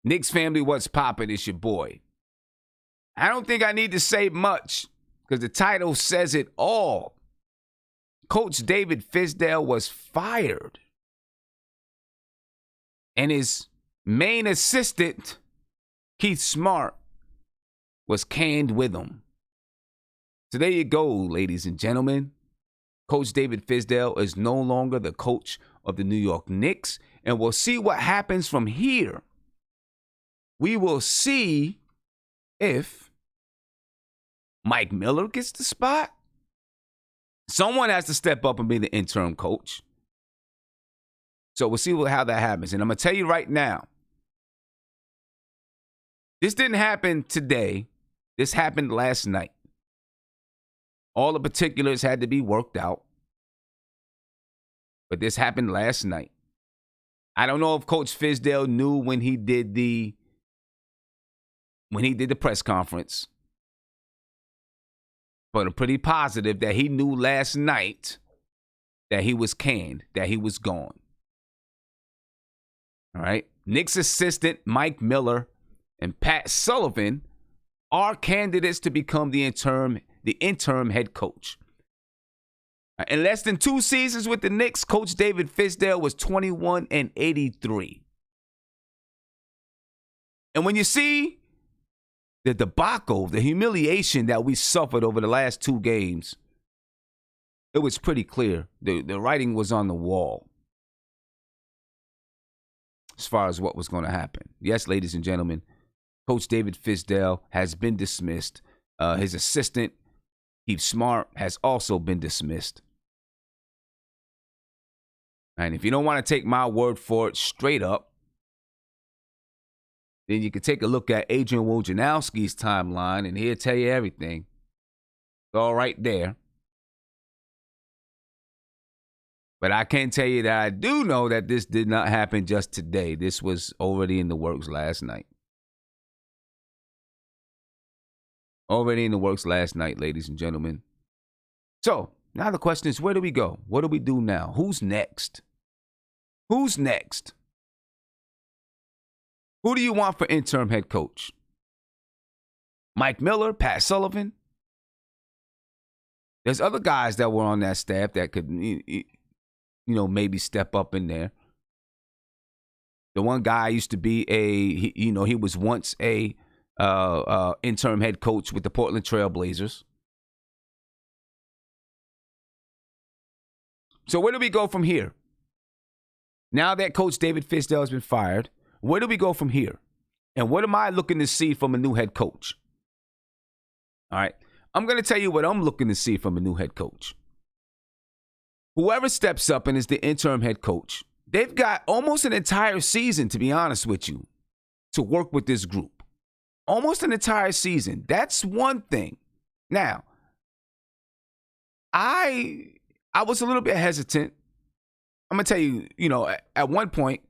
Knicks family, what's poppin'? It's your boy. I don't think I need to say much because the title says it all. Coach David Fizdale was fired. And his main assistant, Keith Smart, was canned with him. So there you go, ladies and gentlemen. Coach David Fizdale is no longer the coach of the New York Knicks, and we'll see what happens from here. We will see if Mike Miller gets the spot. Someone has to step up and be the interim coach. So we'll see how that happens. And I'm going to tell you right now, this didn't happen today. This happened last night. All the particulars had to be worked out. But this happened last night. I don't know if Coach Fizdale knew when he did the press conference. But I'm pretty positive that he knew last night that he was canned, that he was gone. All right. Knicks assistant Mike Miller and Pat Sullivan are candidates to become the interim head coach. In less than 2 seasons with the Knicks, Coach David Fizdale was 21-83. And when you see the debacle, the humiliation that we suffered over the last 2 games, it was pretty clear. The writing was on the wall as far as what was going to happen. Yes, ladies and gentlemen, Coach David Fizdale has been dismissed. His assistant, Keith Smart, has also been dismissed. And if you don't want to take my word for it straight up, then you can take a look at Adrian Wojnarowski's timeline, and he'll tell you everything. It's all right there. But I can tell you that I do know that this did not happen just today. This was already in the works last night. Already in the works last night, ladies and gentlemen. So, now the question is, where do we go? What do we do now? Who's next? Who's next? Who do you want for interim head coach? Mike Miller, Pat Sullivan? There's other guys that were on that staff that could, maybe step up in there. The one guy used to be he was once a interim head coach with the Portland Trail Blazers. So where do we go from here? Now that Coach David Fizdale has been fired, where do we go from here? And what am I looking to see from a new head coach? All right. I'm going to tell you what I'm looking to see from a new head coach. Whoever steps up and is the interim head coach, they've got almost an entire season, to be honest with you, to work with this group. Almost an entire season. That's one thing. Now, I was a little bit hesitant. I'm going to tell you, at one point,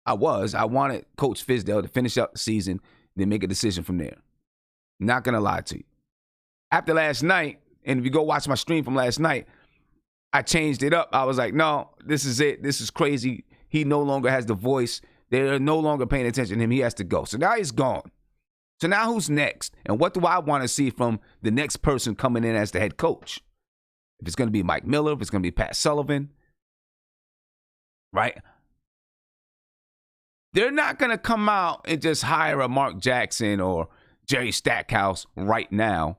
I wanted Coach Fizdale to finish out the season, then make a decision from there. Not going to lie to you. After last night, and if you go watch my stream from last night, I changed it up. I was like, no, this is it. This is crazy. He no longer has the voice. They're no longer paying attention to him. He has to go. So now he's gone. So now who's next? And what do I want to see from the next person coming in as the head coach? If it's going to be Mike Miller, if it's going to be Pat Sullivan, right? They're not going to come out and just hire a Mark Jackson or Jerry Stackhouse right now.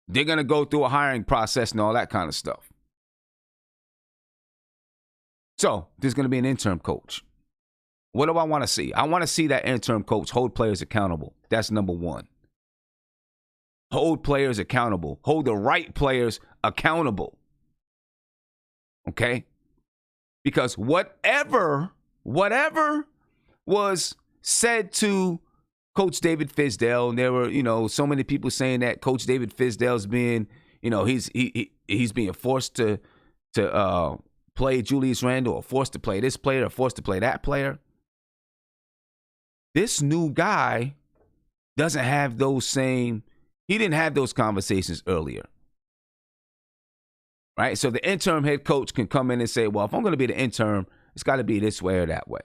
They're going to go through a hiring process and all that kind of stuff. So there's going to be an interim coach. What do I want to see? I want to see that interim coach hold players accountable. That's number one. Hold players accountable. Hold the right players accountable. Okay? Because whatever was said to Coach David Fizdale, and there were, so many people saying that Coach David Fizdale's being, he's being forced to play Julius Randle, or forced to play this player, or forced to play that player. This new guy doesn't have he didn't have those conversations earlier. Right? So the interim head coach can come in and say, well, if I'm going to be the interim, It's got to be this way or that way.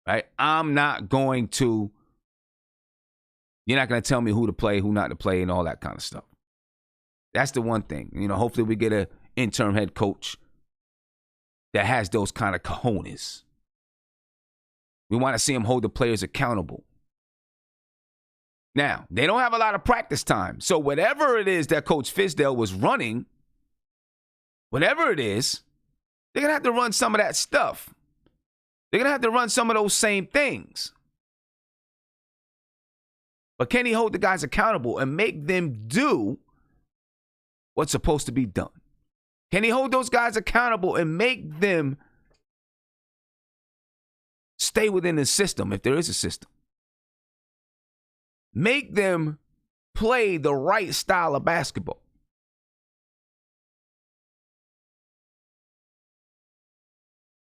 Right? I'm not going to, you're not going to tell me who to play, who not to play, and all that kind of stuff. That's the one thing. Hopefully we get an interim head coach that has those kind of cojones. We want to see him hold the players accountable. Now, they don't have a lot of practice time. So whatever it is that Coach Fizdale was running, whatever it is, they're going to have to run some of that stuff. They're going to have to run some of those same things. But can he hold the guys accountable and make them do what's supposed to be done? Can he hold those guys accountable and make them stay within the system, if there is a system? Make them play the right style of basketball.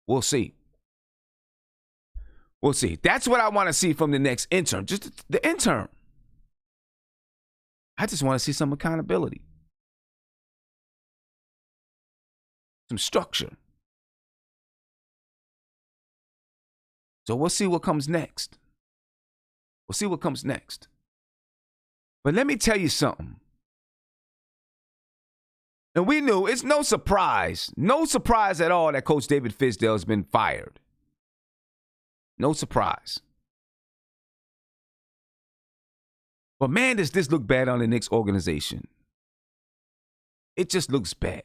We'll see. We'll see. That's what I want to see from the next interim. Just the interim. I just want to see some accountability. Some structure. So we'll see what comes next. We'll see what comes next. But let me tell you something. And we knew, it's no surprise at all that Coach David Fizdale has been fired. No surprise. But man, does this look bad on the Knicks organization. It just looks bad.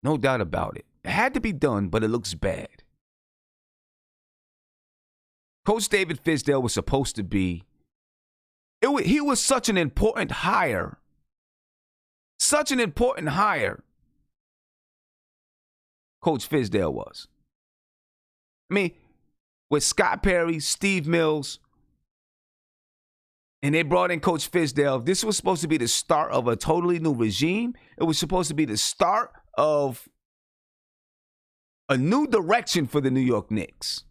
No doubt about it. It had to be done, but it looks bad. Coach David Fizdale was supposed to be, he was such an important hire. Such an important hire. Coach Fizdale was. I mean, with Scott Perry, Steve Mills, and they brought in Coach Fizdale, this was supposed to be the start of a totally new regime. It was supposed to be the start of a new direction for the New York Knicks.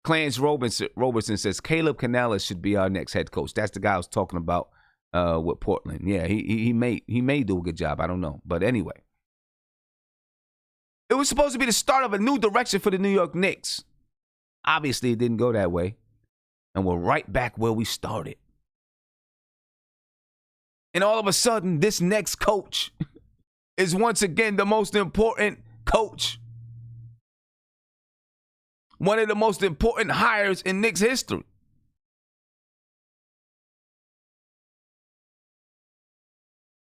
Clarence Robertson says Caleb Canales should be our next head coach. That's the guy I was talking about with Portland. Yeah, he may do a good job. I don't know. But anyway. It was supposed to be the start of a new direction for the New York Knicks. Obviously, it didn't go that way. And we're right back where we started. And all of a sudden, this next coach is once again the most important coach. One of the most important hires in Knicks history.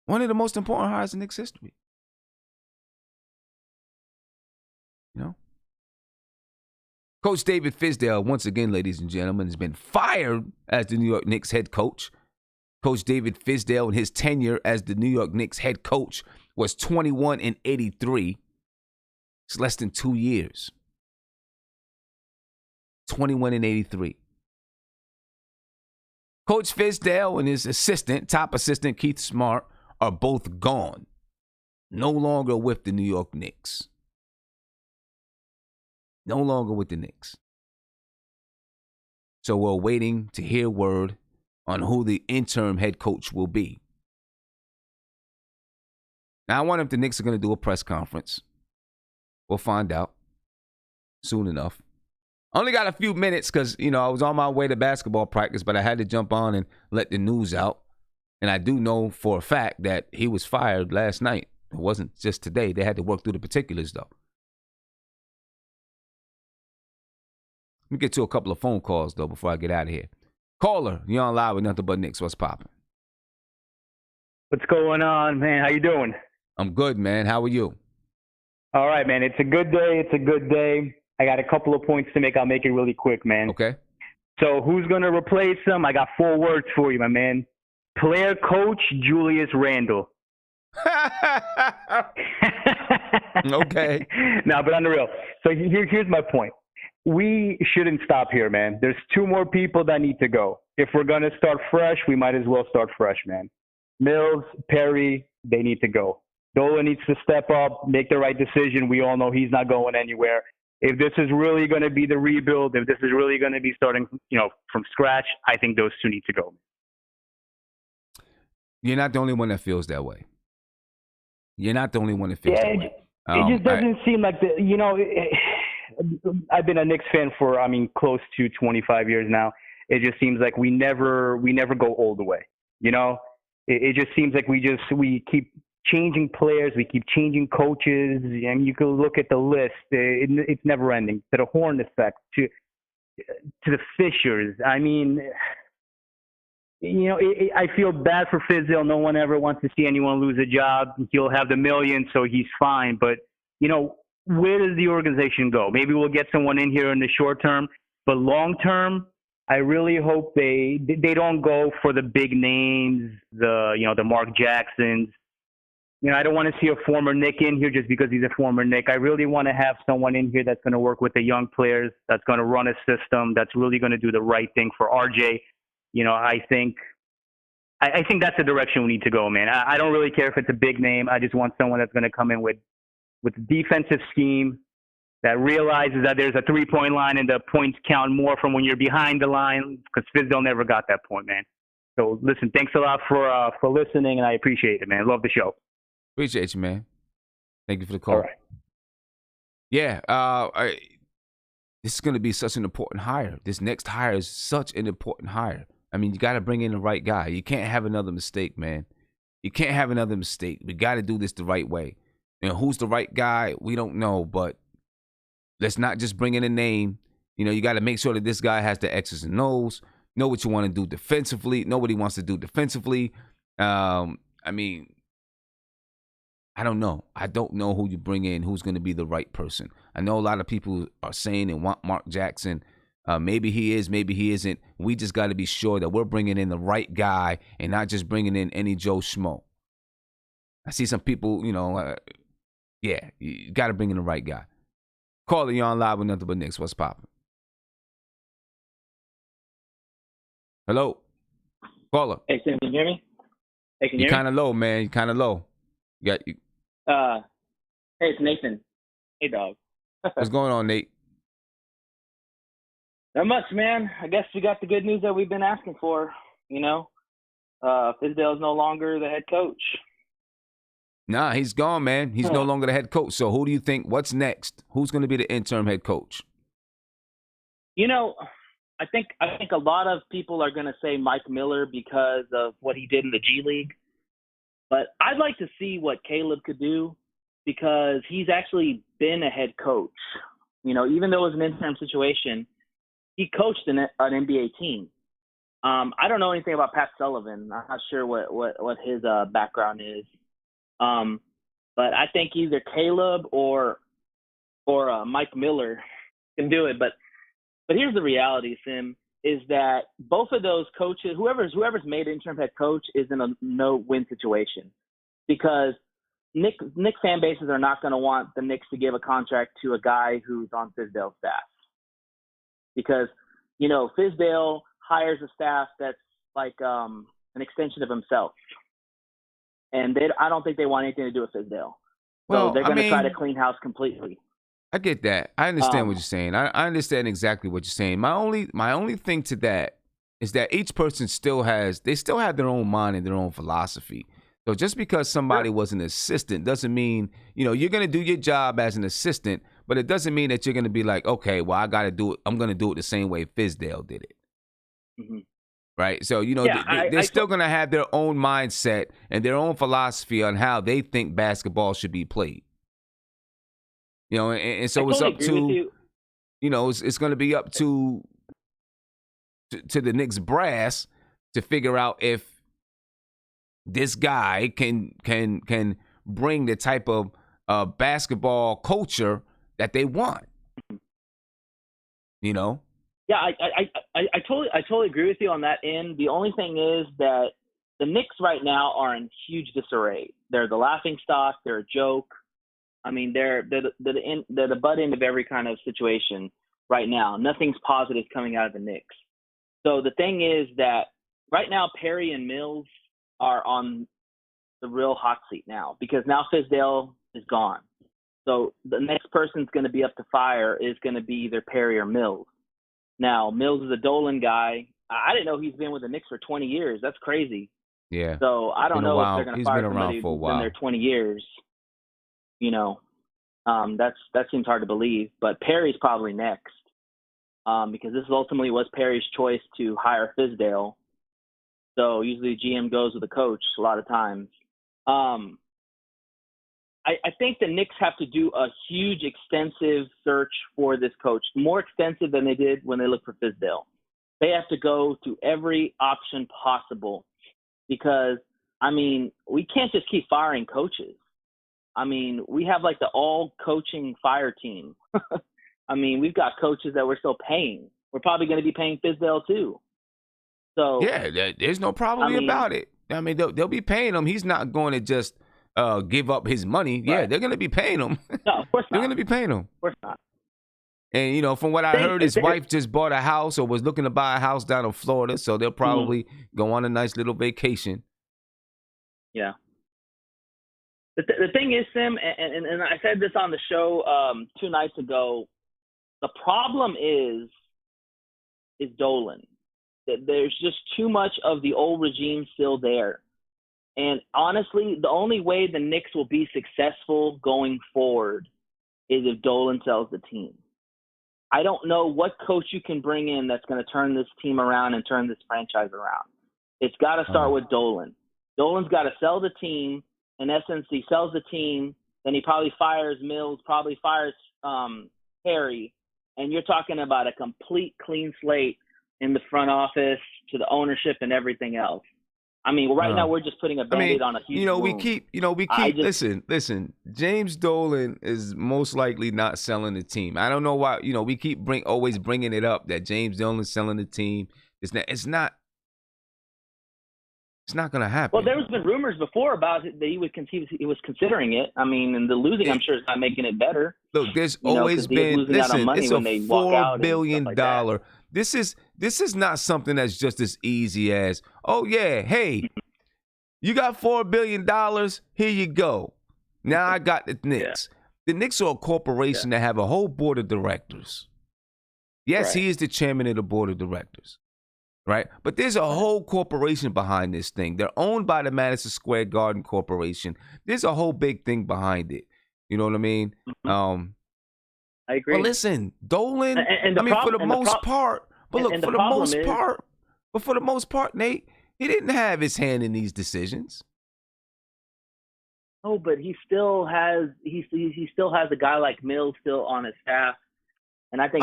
One of the most important hires in Knicks history. Coach David Fizdale, once again, ladies and gentlemen, has been fired as the New York Knicks head coach. Coach David Fizdale, in his tenure as the New York Knicks head coach, was 21-83. It's less than 2 years. 21-83. Coach Fizdale and his assistant, top assistant Keith Smart, are both gone. No longer with the New York Knicks. No longer with the Knicks. So we're waiting to hear word on who the interim head coach will be. Now, I wonder if the Knicks are going to do a press conference. We'll find out soon enough. I only got a few minutes because, I was on my way to basketball practice, but I had to jump on and let the news out. And I do know for a fact that he was fired last night. It wasn't just today. They had to work through the particulars, though. Let me get to a couple of phone calls, though, before I get out of here. Caller, you're on live with Nothing But Knicks. What's popping? What's going on, man? How you doing? I'm good, man. How are you? All right, man. It's a good day. It's a good day. I got a couple of points to make. I'll make it really quick, man. Okay. So who's going to replace him? I got 4 words for you, my man. Player coach Julius Randle. Okay. No, but on the real. So here's my point. We shouldn't stop here, man. There's 2 more people that need to go. If we're going to start fresh, we might as well start fresh, man. Mills, Perry, they need to go. Dolan needs to step up, make the right decision. We all know he's not going anywhere. If this is really going to be the rebuild, if this is really going to be starting, from scratch, I think those 2 need to go. You're not the only one that feels that way. You're not the only one that feels that way. It just doesn't seem like I've been a Knicks fan for, close to 25 years now. It just seems like we never go all the way. It just seems like we keep changing players, we keep changing coaches, and you can look at the list. It's never ending. To the Horn effect, to the Fishers. I feel bad for Fizdale. No one ever wants to see anyone lose a job. He'll have the millions, so he's fine. But, where does the organization go? Maybe we'll get someone in here in the short term, but long term, I really hope they don't go for the big names, the Mark Jacksons. I don't want to see a former Knick in here just because he's a former Knick. I really want to have someone in here that's going to work with the young players, that's going to run a system, that's really going to do the right thing for RJ. I think that's the direction we need to go, man. I don't really care if it's a big name. I just want someone that's going to come in with a defensive scheme that realizes that there's a three-point line and the points count more from when you're behind the line, because Fizdale never got that point, man. So, listen, thanks a lot for listening, and I appreciate it, man. Love the show. Appreciate you, man. Thank you for the call. All right. Yeah, this is going to be such an important hire. This next hire is such an important hire. You got to bring in the right guy. You can't have another mistake, man. You can't have another mistake. We got to do this the right way. Who's the right guy? We don't know, but let's not just bring in a name. You got to make sure that this guy has the X's and O's, know what you want to do defensively. Nobody wants to do defensively. I don't know. I don't know who you bring in, who's going to be the right person. I know a lot of people are saying they want Mark Jackson. Maybe he is, maybe he isn't. We just got to be sure that we're bringing in the right guy and not just bringing in any Joe Schmo. I see some people, you got to bring in the right guy. Caller, you on live with Nothing But Knicks. What's poppin'? Hello? Caller. Hey, Sam, can you hear me? Hey, can you hear me? You're kind of low, man. You're kind of low. Hey, it's Nathan. Hey, dog. What's going on, Nate? Not much, man. I guess we got the good news that we've been asking for, Fizdale is no longer the head coach. Nah, he's gone, man. He's no longer the head coach. So who do you think, what's next? Who's going to be the interim head coach? I think a lot of people are going to say Mike Miller because of what he did in the G League. But I'd like to see what Caleb could do because he's actually been a head coach. Even though it was an interim situation, he coached an NBA team. I don't know anything about Pat Sullivan. I'm not sure what his background is. But I think either Caleb or Mike Miller can do it. But here's the reality, Sim, is that both of those coaches, whoever's made interim head coach, is in a no-win situation because Knicks fan bases are not going to want the Knicks to give a contract to a guy who's on Fizdale's staff because Fizdale hires a staff that's like an extension of himself. And I don't think they want anything to do with Fizdale. So they're going to try to clean house completely. I get that. I understand what you're saying. I understand exactly what you're saying. My only thing to that is that each person still have their own mind and their own philosophy. So just because somebody was an assistant doesn't mean, you're going to do your job as an assistant, but it doesn't mean that you're going to be like, okay, well, I got to do it. I'm going to do it the same way Fizdale did it. Mm-hmm. Right. So, they're still going to have their own mindset and their own philosophy on how they think basketball should be played. And so it's up to, it's going to be up to the Knicks brass to figure out if this guy can bring the type of basketball culture that they want. Yeah, I totally agree with you on that end. The only thing is that the Knicks right now are in huge disarray. They're the laughing stock. They're a joke. They're the butt end of every kind of situation right now. Nothing's positive coming out of the Knicks. So the thing is that right now Perry and Mills are on the real hot seat now because now Fizdale is gone. So the next person's going to be up to fire is going to be either Perry or Mills. Now, Mills is a Dolan guy. I didn't know he's been with the Knicks for 20 years. That's crazy. Yeah. So I don't know if they're going to fire somebody who's been there 20 years. That seems hard to believe, but Perry's probably next because this ultimately was Perry's choice to hire Fizdale. So usually GM goes with the coach a lot of times. I think the Knicks have to do a huge, extensive search for this coach, more extensive than they did when they looked for Fizdale. They have to go to every option possible because, I mean, we can't just keep firing coaches. I mean, we have like the all-coaching fire team. I mean, we've got coaches that we're still paying. We're probably going to be paying Fizdale too. So yeah, there's no problem about it. I mean, they'll be paying him. He's not going to just give up his money. Yeah, they're going to be paying him. No, of course not. They're going to be paying him. Of course not. And, you know, from what I heard, his wife just bought a house or was looking to buy a house down in Florida, so they'll probably go on a nice little vacation. Yeah. The thing is, Sim, and I said this on the show 2 nights ago, the problem is Dolan. There's just too much of the old regime still there. And honestly, the only way the Knicks will be successful going forward is if Dolan sells the team. I don't know what coach you can bring in that's going to turn this team around and turn this franchise around. It's got to start with Dolan. Dolan's got to sell the team. In essence, he sells the team, then he probably fires Mills, probably fires Harry, and you're talking about a complete clean slate in the front office to the ownership and everything else. I mean, right now we're just putting a Band-Aid on a huge wound. Listen, James Dolan is most likely not selling the team. I don't know why, we keep always bringing it up that James Dolan's selling the team. It's not going to happen. Well, there's been rumors before about it that he was considering it. I mean, and the losing, I'm sure, is not making it better. Look, there's always been, listen, it's a $4 billion. This is not something that's just as easy as, oh, yeah, hey, you got $4 billion, here you go. Now I got the Knicks. Yeah. The Knicks are a corporation that have a whole board of directors. Yes, he is the chairman of the board of directors. Right? But there's a whole corporation behind this thing. They're owned by the Madison Square Garden Corporation. There's a whole big thing behind it. You know what I mean? I agree. Well, listen, Dolan, for the most part, Nate, he didn't have his hand in these decisions. Oh, but he still has a guy like Mills still on his staff. And I think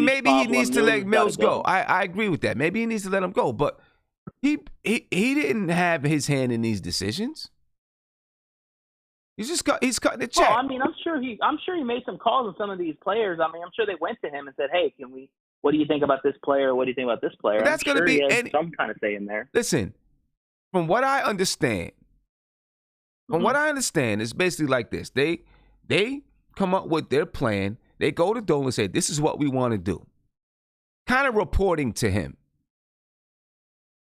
maybe he needs to let Mills go. I agree with that. Maybe he needs to let him go. But he didn't have his hand in these decisions. He's cutting the check. Well, I mean, I'm sure he made some calls on some of these players. I mean, I'm sure they went to him and said, "Hey, what do you think about this player? What do you think about this player?" But that's going to be some kind of say in there. Listen, from what I understand, it's basically like this. They come up with their plan. They go to Dolan and say, this is what we want to do. Kind of reporting to him.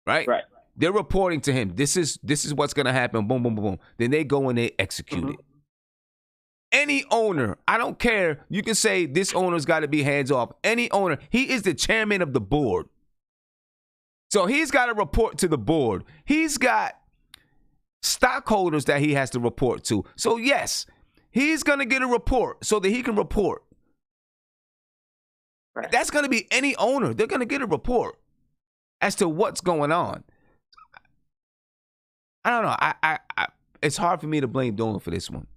Right? Right. They're reporting to him. This is what's going to happen. Boom, boom, boom, boom. Then they go and they execute it. Any owner, I don't care. You can say this owner's got to be hands off. Any owner, he is the chairman of the board. So he's got to report to the board. He's got stockholders that he has to report to. So yes, he's going to get a report so that he can report. Right. That's going to be any owner. They're going to get a report as to what's going on. I don't know. I it's hard for me to blame Dolan for this one.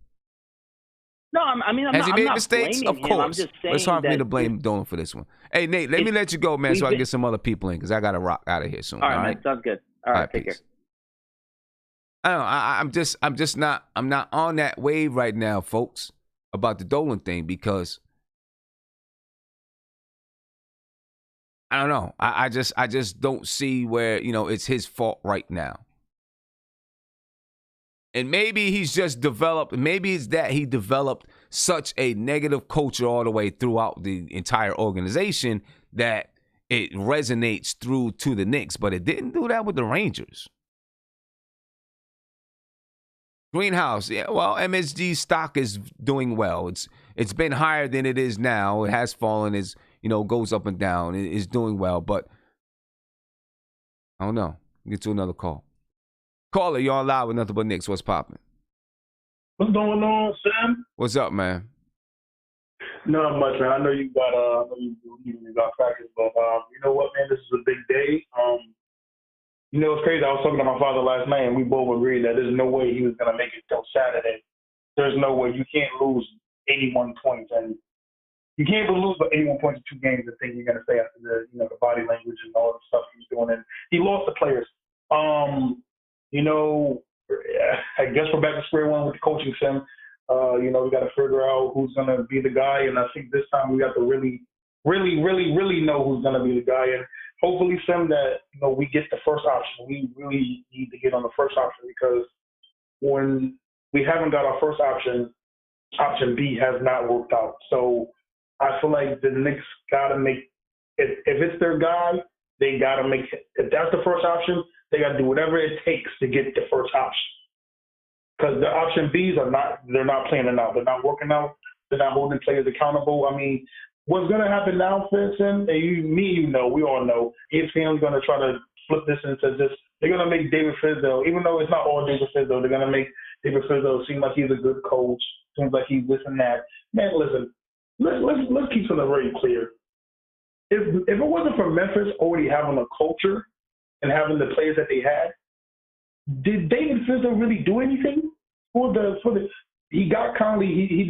No, I'm Has he made mistakes? Of course. I'm just saying it's hard for me to blame Dolan for this one. Hey, Nate, let me let you go, man, so I can get some other people in because I got to rock out of here soon. All right, man. Sounds good. All right, take care. I don't know. I'm not on that wave right now, folks, about the Dolan thing because I don't know. I just don't see where, it's his fault right now. And maybe he's just maybe it's that he developed such a negative culture all the way throughout the entire organization that it resonates through to the Knicks, but it didn't do that with the Rangers. Greenhouse, yeah, well, MSG stock is doing well. It's been higher than it is now. It has fallen as, goes up and down. It is doing well, but I don't know. Get to another call. Caller, you're on live with Nothing But Knicks. What's popping? What's going on, Sam? What's up, man? Not much, man. I know you got practice, but you know what, man? This is a big day. You know, it's crazy. I was talking to my father last night, and we both agreed that there's no way he was gonna make it till Saturday. There's no way. You can't lose 81 points, and you can't even lose 81 points in 2 games and think you're gonna stay after the body language and all the stuff he's doing. And he lost the players. You know, I guess we're back to square one with the coaching sim. You know, we got to figure out who's going to be the guy. And I think this time we got to really know who's going to be the guy. And hopefully, Sim, that, we get the first option. We really need to get on the first option because when we haven't got our first option, option B has not worked out. So I feel like the Knicks got to make, if it's their guy, they got to make, if that's the first option, they got to do whatever it takes to get the first option. Because the option Bs they're not playing it out. They're not working out. They're not holding players accountable. I mean, what's going to happen now, Vincent, and we all know, ESPN's going to try to flip this into this. They're going to make David Fizdale, even though it's not all David Fizdale, they're going to make David Fizdale seem like he's a good coach, seems like he's this and that. Man, listen, let's keep something very clear. If it wasn't for Memphis already having a culture and having the players that they had, did David Fizdale really do anything for the? He got Conley. He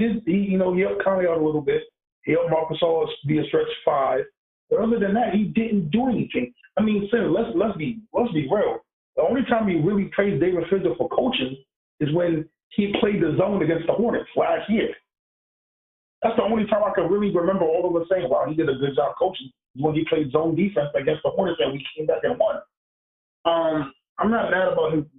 helped Conley out a little bit. He helped Marcus All be a stretch 5. But other than that, he didn't do anything. I mean, let's be real. The only time we really praised David Fizdale for coaching is when he played the zone against the Hornets last year. That's the only time I can really remember all of us saying, "Wow, he did a good job coaching." When he played zone defense against the Hornets, and we came back and won. I'm not mad about him,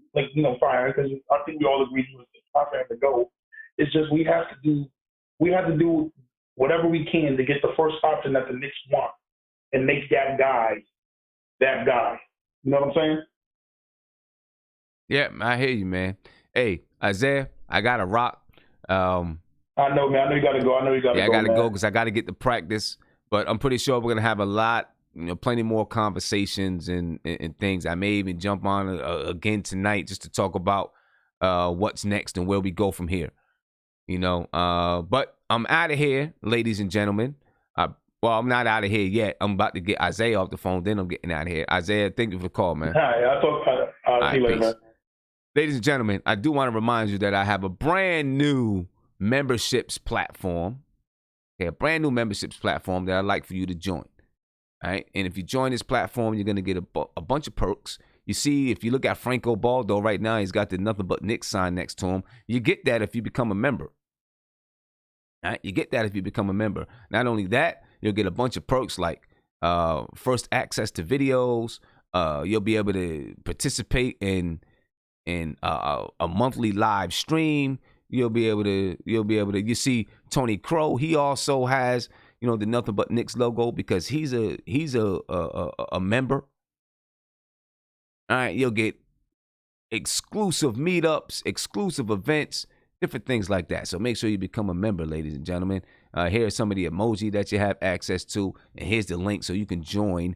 firing, because I think we all agree he was time for him to go. It's just we have to do whatever we can to get the first option that the Knicks want and make that guy that guy. You know what I'm saying? Yeah, I hear you, man. Hey, Isaiah, I got to rock. I know, man. I know you got to go. Yeah, I got to go because I got to get to practice. But I'm pretty sure we're going to have a lot, plenty more conversations and things. I may even jump on again tonight just to talk about what's next and where we go from here. But I'm out of here, ladies and gentlemen. Well, I'm not out of here yet. I'm about to get Isaiah off the phone, then I'm getting out of here. Isaiah, thank you for the call, man. I'll see you later, man. Ladies and gentlemen, I do want to remind you that I have a brand new memberships platform. Okay, a brand new memberships platform that I'd like for you to join. All right, and if you join this platform, you're going to get a bunch of perks. You see, if you look at Franco Baldo right now, he's got the Nothing But Knicks sign next to him. You get that if you become a member. All right, you get that if you become a member. Not only that, you'll get a bunch of perks like first access to videos. You'll be able to participate in a monthly live stream. You'll be able to. You see Tony Crow. He also has the Nothing But Knicks logo because he's a member. All right, you'll get exclusive meetups, exclusive events, different things like that. So make sure you become a member, ladies and gentlemen. Here are some of the emoji that you have access to, and here's the link so you can join.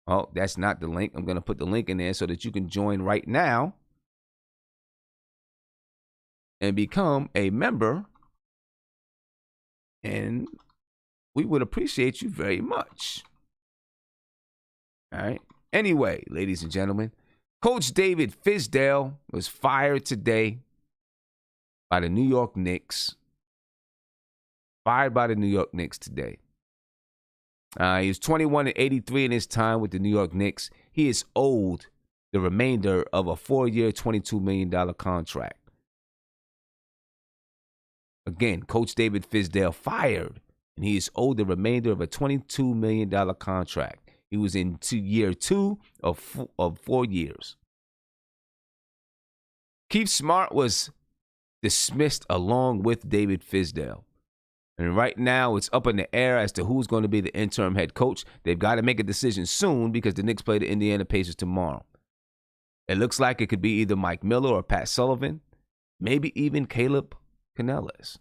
Oh, that's not the link. I'm going to put the link in there so that you can join right now and become a member, and we would appreciate you very much. All right. Anyway, ladies and gentlemen, Coach David Fizdale was fired today by the New York Knicks. Fired by the New York Knicks today. He was 21-83 in his time with the New York Knicks. He is owed the remainder of a 4-year, $22 million contract. Again, Coach David Fizdale fired, and he is owed the remainder of a $22 million contract. He was in year 2 of 4 years. Keith Smart was dismissed along with David Fizdale. And right now, it's up in the air as to who's going to be the interim head coach. They've got to make a decision soon because the Knicks play the Indiana Pacers tomorrow. It looks like it could be either Mike Miller or Pat Sullivan, maybe even Caleb Canellis.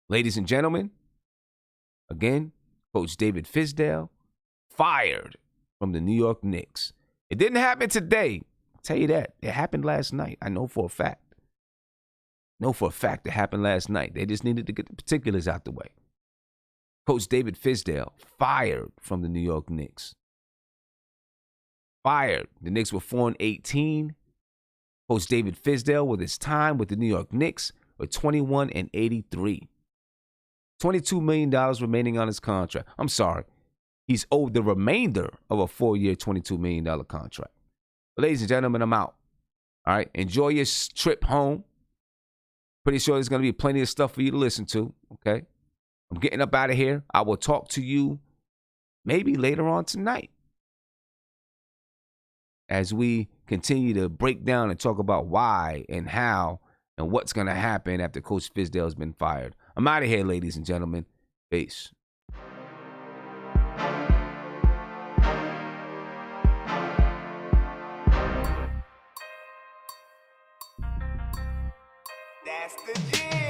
Ladies and gentlemen, again, Coach David Fizdale fired from the New York Knicks. It didn't happen today. I'll tell you that. It happened last night. I know for a fact. Know for a fact it happened last night. They just needed to get the particulars out the way. Coach David Fizdale fired from the New York Knicks. Fired. The Knicks were 4-18. Coach David Fizdale, with his time with the New York Knicks, were 21-83. $22 million remaining on his contract. I'm sorry. He's owed the remainder of a 4-year, $22 million contract. But ladies and gentlemen, I'm out. All right. Enjoy your trip home. Pretty sure there's going to be plenty of stuff for you to listen to. Okay. I'm getting up out of here. I will talk to you maybe later on tonight as we continue to break down and talk about why and how and what's going to happen after Coach Fizdale has been fired. I'm out of here, ladies and gentlemen. Peace. That's the jam.